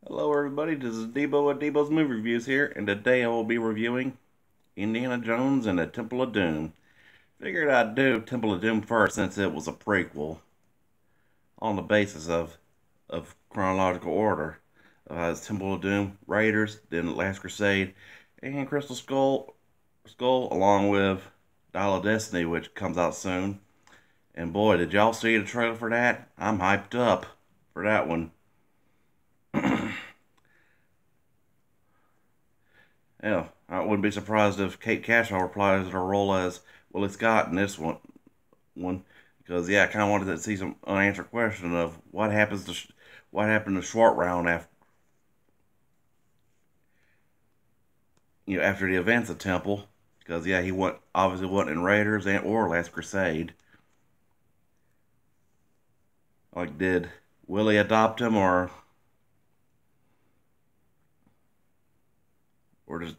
Hello everybody, this is Debo at Debo's Movie Reviews here, and today I will be reviewing Indiana Jones and the Temple of Doom. Figured I'd do Temple of Doom first since it was a prequel on the basis of chronological order. It's Temple of Doom, Raiders, then Last Crusade, and Crystal Skull along with Dial of Destiny, which comes out soon. And boy, did y'all see the trailer for that? I'm hyped up for that one. Yeah, I wouldn't be surprised if Kate Capshaw replies to her role as Willie Scott in this one, because yeah, I kind of wanted to see some unanswered question of what happened to Short Round after after the events of Temple, because yeah, he obviously wasn't in Raiders and or Last Crusade. Like, did Willie adopt him or just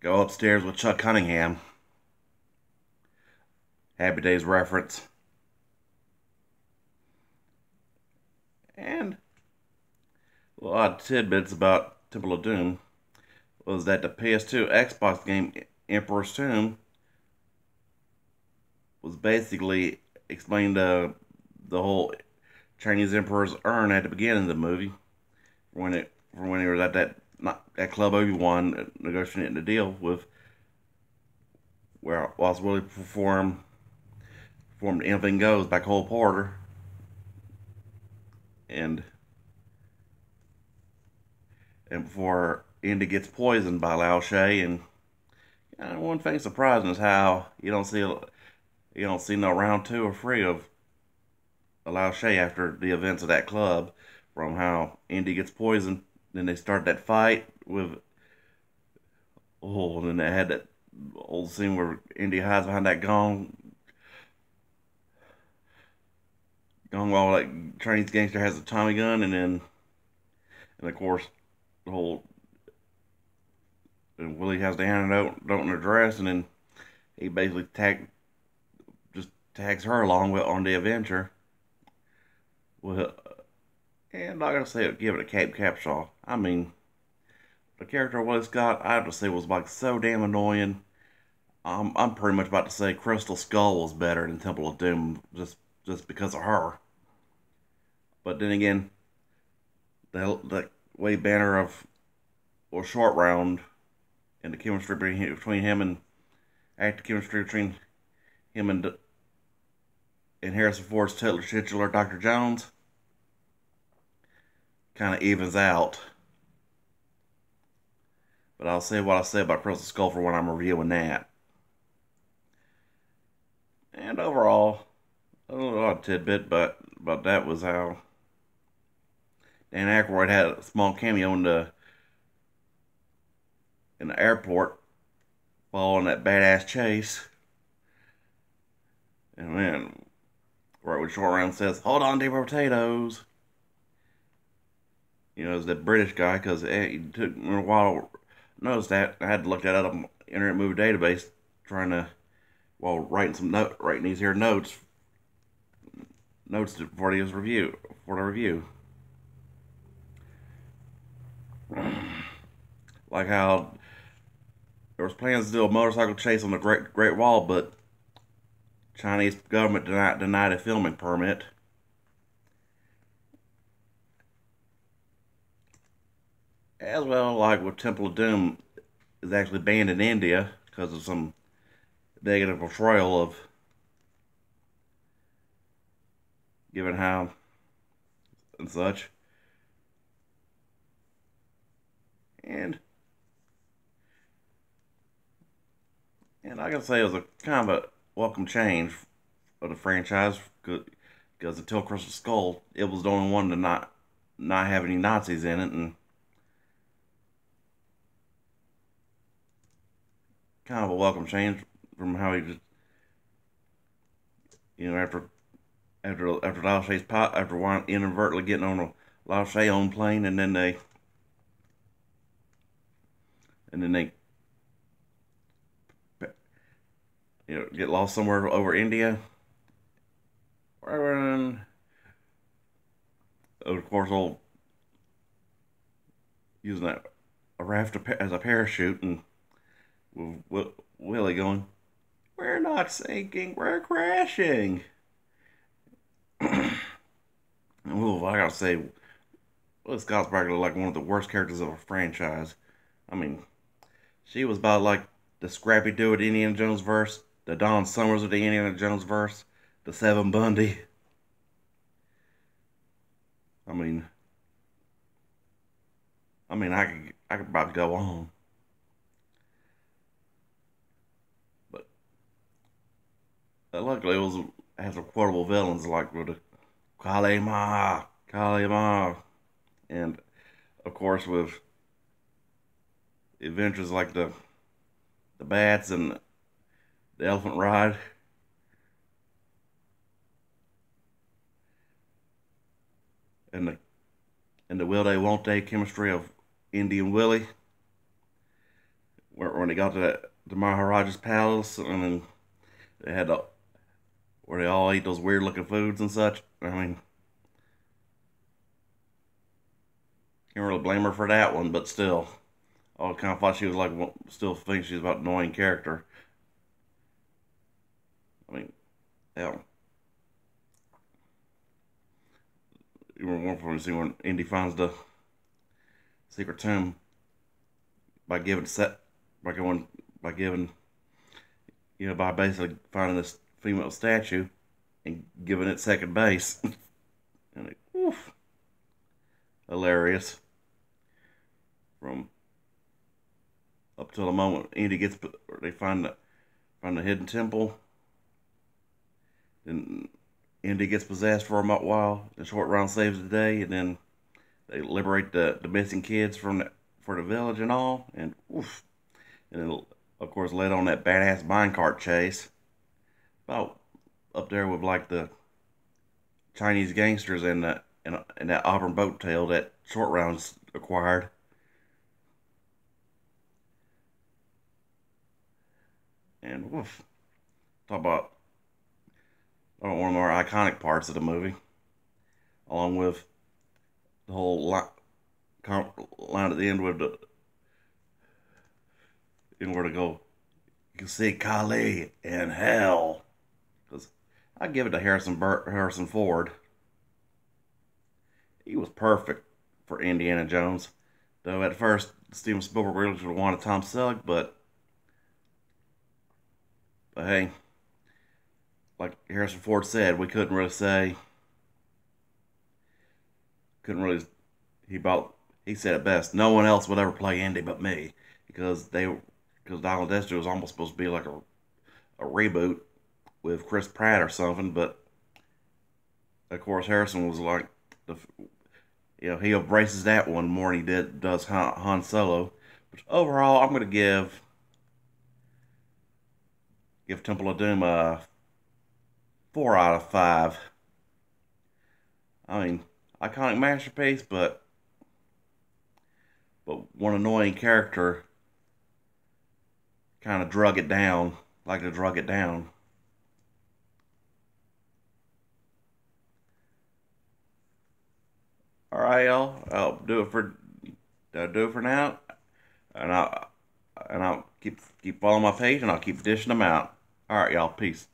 go upstairs with Chuck Cunningham? Happy Days reference. And a lot of tidbits about Temple of Doom was that the PS2 Xbox game Emperor's Tomb was basically explained the whole Chinese Emperor's urn at the beginning of the movie when he was at that Club Obi-Wan negotiating the deal with where whilst Willie performed Anything Goes by Cole Porter and before Indy gets poisoned by Lao She. And one thing surprising is how you don't see no round two or three of Lao She after the events of that club. From how Indy gets poisoned, then they start that fight with and then they had that old scene where Indy hides behind that gong while that Chinese gangster has a Tommy gun, and of course the whole and Willie has the antidote don't address, and then he basically just tags her along with on the adventure. Well, and I'm not gonna say give it a Kate Capshaw. I mean, the character of Willie Scott, I have to say, was like so damn annoying. I'm pretty much about to say Crystal Skull was better than Temple of Doom just because of her. But then again, the way Banner of or Short Round and the chemistry between him and active chemistry between him and Harrison Ford's titular Dr. Jones kind of evens out. But I'll say what I say about Crystal Skull for when I'm reviewing that. And overall, a little odd tidbit, but that was how Dan Aykroyd had a small cameo in the airport following that badass chase. And then, right when Short Round says, "Hold on to your potatoes," it's that British guy, because it took me a while to notice that. I had to look that up on Internet Movie Database, trying to, while writing these here notes for the review. Like how there was plans to do a motorcycle chase on the Great Wall, but Chinese government denied a filming permit. As well, like with Temple of Doom is actually banned in India because of some negative portrayal of given how and such. And I can say it was a kind of a welcome change of the franchise because until Crystal Skull, it was the only one to not have any Nazis in it, and kind of a welcome change from how he just after Lao She's after inadvertently getting on a Lao She own plane, and then they get lost somewhere over India. And of course, old using a raft as a parachute, and with Willie going, "We're not sinking, we're crashing." Well, I gotta say, Liz Scott's like one of the worst characters of a franchise. I mean, she was about like the Scrappy Doo of the Indiana Jones verse, the Don Summers of the Indiana Jones verse, the Seven Bundy. I mean, I could probably go on, but luckily it was has some quotable villains like with the Kali Ma, Kali Ma, and of course with adventures like the bats and the elephant ride, and the will they won't they chemistry of Indy and Willie. When they got to the Maharaja's palace, and then they had where they all ate those weird looking foods and such. I mean, can't really blame her for that one, but still, I kind of thought she was like still think she's about an annoying character. I mean, yeah, you were one for to see when Indy finds the secret tomb by giving set by going by giving by basically finding this female statue and giving it second base. And oof, hilarious from up till the moment Indy gets they find the hidden temple. Then Indy gets possessed for a while. The short round saves the day, and then they liberate the missing kids for the village and all. And oof, and then of course led on that badass minecart chase. About up there with like the Chinese gangsters and that Auburn boat tail that short rounds acquired. And oof, talk about one of the more iconic parts of the movie, along with the whole line at the end with the where to go. You can see Kali in hell. Because I give it to Harrison Ford. He was perfect for Indiana Jones. Though at first Steven Spielberg really should have wanted Tom Selleck, but hey, like Harrison Ford said, we couldn't really he said it best. No one else would ever play Indy but me because Dial of Destiny was almost supposed to be like a reboot with Chris Pratt or something, but of course Harrison was like he embraces that one more than does Han Solo. But overall, I'm gonna give Temple of Doom a 4 out of 5. I mean, iconic masterpiece, but one annoying character kind of drug it down, like to drug it down. All right, y'all. I'll do it for now, and I'll keep following my page, and I'll keep dishing them out. All right, y'all. Peace.